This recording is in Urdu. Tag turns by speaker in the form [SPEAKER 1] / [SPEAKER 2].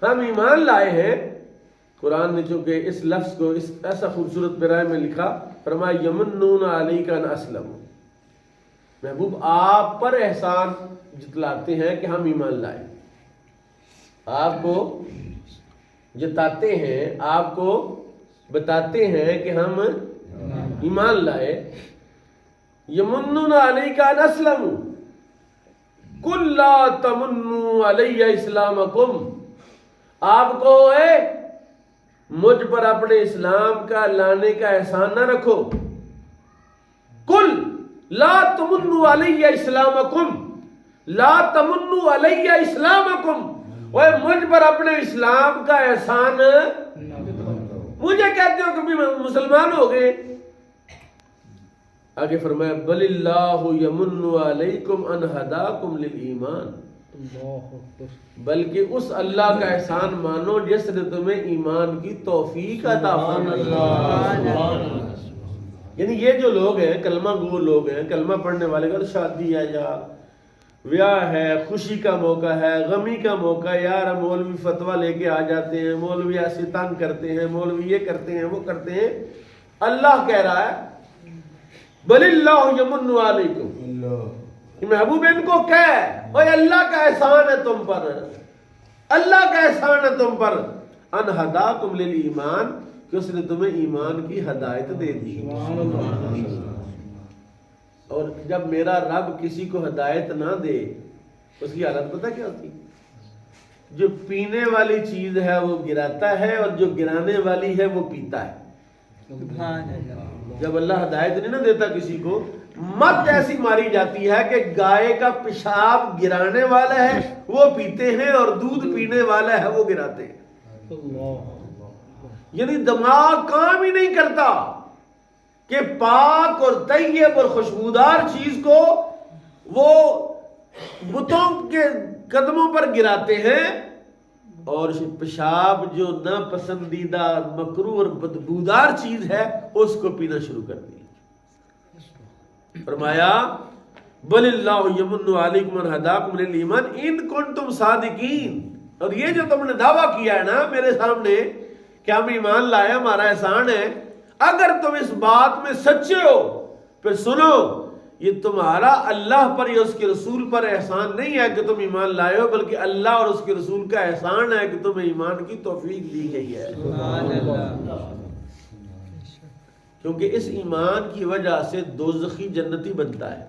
[SPEAKER 1] ہم ایمان لائے ہیں. قرآن نے چونکہ اس لفظ کو اس ایسا خوبصورت پیرائے میں لکھا، فرمایا یمنون علیک ان اسلموا، محبوب آپ پر احسان جتلاتے ہیں کہ ہم ایمان لائے. آپ کو جتاتے ہیں، آپ کو بتاتے ہیں کہ ہم ایمان لائے. یمنون علیک ان اسلموا قل لا تمنوا علی اسلامکم، آپ کو مجھ پر اپنے اسلام کا لانے کا احسان نہ رکھو. قل لا تمنوا علی اسلامکم، لا تمنوا علی اسلامکم، وہ مجھ پر اپنے اسلام کا احسان مجھے کہتے ہو کہ مسلمان ہو گئے. آگے فرمایا بل اللہ یمن علیکم ان ہداکم للایمان، بلکہ اس اللہ کا احسان مانو جس نے تمہیں ایمان کی توفیق عطا فرمائی. یعنی یہ جو لوگ ہیں کلمہ گو لوگ ہیں، کلمہ پڑھنے والے کا شادی ہے یا بیاہ ہے، خوشی کا موقع ہے، غمی کا موقع ہے، یار مولوی فتویٰ لے کے آ جاتے ہیں، مولوی ایسے تنگ کرتے ہیں، مولوی یہ کرتے ہیں وہ کرتے ہیں. اللہ کہہ رہا ہے بل اللہ یمن علیکم، محبوب ان کو کہہ اوے اللہ کا احسان ہے تم پر، اللہ کا احسان ہے تم پر، ان ہداکم للایمان، کہ اس نے تمہیں ایمان کی ہدایت دے دی. اور جب میرا رب کسی کو ہدایت نہ دے اس کی حالت پتہ کیا ہوتی؟ جو پینے والی چیز ہے وہ گراتا ہے اور جو گرانے والی ہے وہ پیتا ہے. جب اللہ ہدایت نہیں نہ دیتا کسی کو، مت ایسی ماری جاتی ہے کہ گائے کا پیشاب گرانے والا ہے وہ پیتے ہیں اور دودھ پینے والا ہے وہ گراتے ہیں. یعنی دماغ کام ہی نہیں کرتا کہ پاک اور طیب اور خوشبودار چیز کو وہ بتوں کے قدموں پر گراتے ہیں اور پیشاب جو ناپسندیدہ مکروہ اور بدبودار چیز ہے اس کو پینا شروع کر دیا. فرمایا بل اللہ یمن علیکم ان ہداکم للایمان ان کنتم صادقین، اور یہ جو تم نے دعویٰ کیا ہے نا میرے سامنے کہ ہم ایمان لائے ہمارا احسان ہے، اگر تم اس بات میں سچے ہو پھر سنو، یہ تمہارا اللہ پر یا اس کے رسول پر احسان نہیں ہے کہ تم ایمان لائے ہو، بلکہ اللہ اور اس کے رسول کا احسان ہے کہ تمہیں ایمان کی توفیق دی گئی ہے. کیونکہ اس ایمان کی وجہ سے دوزخی جنتی بنتا ہے.